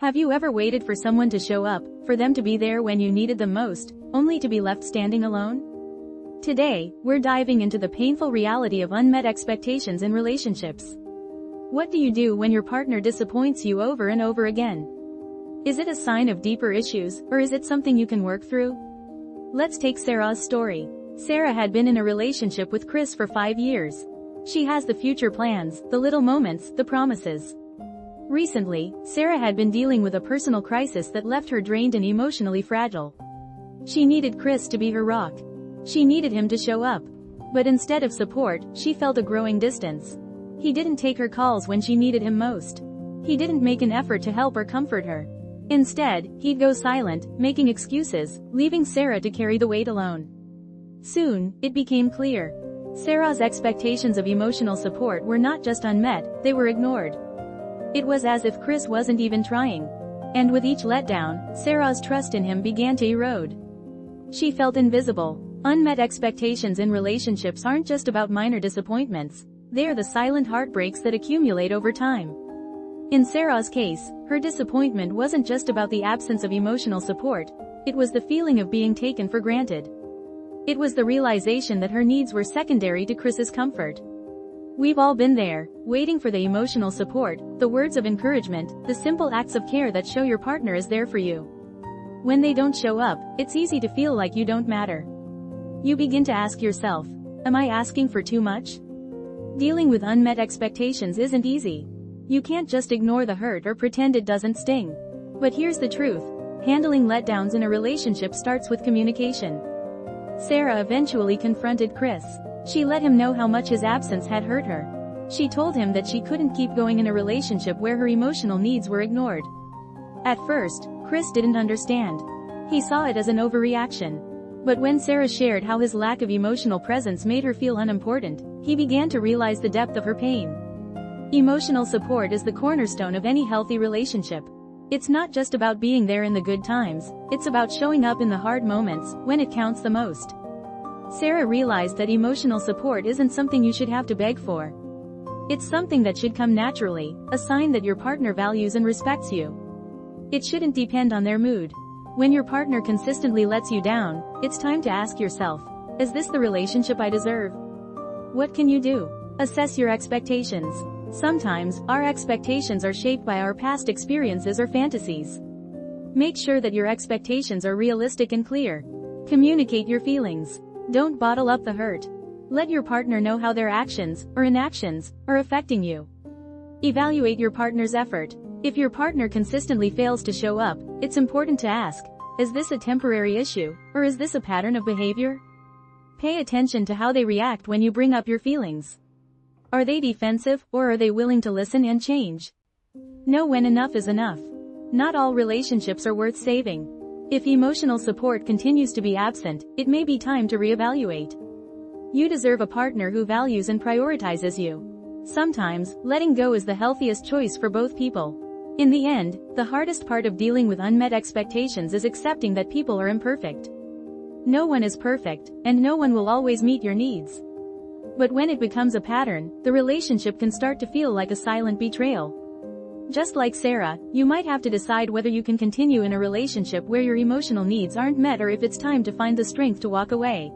Have you ever waited for someone to show up, for them to be there when you needed them most, only to be left standing alone? Today, we're diving into the painful reality of unmet expectations in relationships. What do you do when your partner disappoints you over and over again? Is it a sign of deeper issues, or is it something you can work through? Let's take Sarah's story. Sarah had been in a relationship with Chris for 5 years. She has the future plans, the little moments, the promises. Recently, Sarah had been dealing with a personal crisis that left her drained and emotionally fragile. She needed Chris to be her rock. She needed him to show up. But instead of support, she felt a growing distance. He didn't take her calls when she needed him most. He didn't make an effort to help or comfort her. Instead, he'd go silent, making excuses, leaving Sarah to carry the weight alone. Soon, it became clear. Sarah's expectations of emotional support were not just unmet, they were ignored. It was as if Chris wasn't even trying. And with each letdown, Sarah's trust in him began to erode. She felt invisible. Unmet expectations in relationships aren't just about minor disappointments, they are the silent heartbreaks that accumulate over time. In Sarah's case, her disappointment wasn't just about the absence of emotional support, it was the feeling of being taken for granted. It was the realization that her needs were secondary to Chris's comfort. We've all been there, waiting for the emotional support, the words of encouragement, the simple acts of care that show your partner is there for you. When they don't show up, it's easy to feel like you don't matter. You begin to ask yourself, am I asking for too much? Dealing with unmet expectations isn't easy. You can't just ignore the hurt or pretend it doesn't sting. But here's the truth. Handling letdowns in a relationship starts with communication. Sarah eventually confronted Chris. She let him know how much his absence had hurt her. She told him that she couldn't keep going in a relationship where her emotional needs were ignored. At first, Chris didn't understand. He saw it as an overreaction. But when Sarah shared how his lack of emotional presence made her feel unimportant, he began to realize the depth of her pain. Emotional support is the cornerstone of any healthy relationship. It's not just about being there in the good times, it's about showing up in the hard moments, when it counts the most. Sarah realized that emotional support isn't something you should have to beg for. It's something that should come naturally, a sign that your partner values and respects you. It shouldn't depend on their mood. When your partner consistently lets you down, it's time to ask yourself, is this the relationship I deserve? What can you do? Assess your expectations. Sometimes, our expectations are shaped by our past experiences or fantasies. Make sure that your expectations are realistic and clear. Communicate your feelings. Don't bottle up the hurt. Let your partner know how their actions, or inactions, are affecting you. Evaluate your partner's effort. If your partner consistently fails to show up, it's important to ask, is this a temporary issue, or is this a pattern of behavior? Pay attention to how they react when you bring up your feelings. Are they defensive, or are they willing to listen and change? Know when enough is enough. Not all relationships are worth saving. If emotional support continues to be absent, it may be time to reevaluate. You deserve a partner who values and prioritizes you. Sometimes, letting go is the healthiest choice for both people. In the end, the hardest part of dealing with unmet expectations is accepting that people are imperfect. No one is perfect, and no one will always meet your needs. But when it becomes a pattern, the relationship can start to feel like a silent betrayal. Just like Sarah, you might have to decide whether you can continue in a relationship where your emotional needs aren't met or if it's time to find the strength to walk away.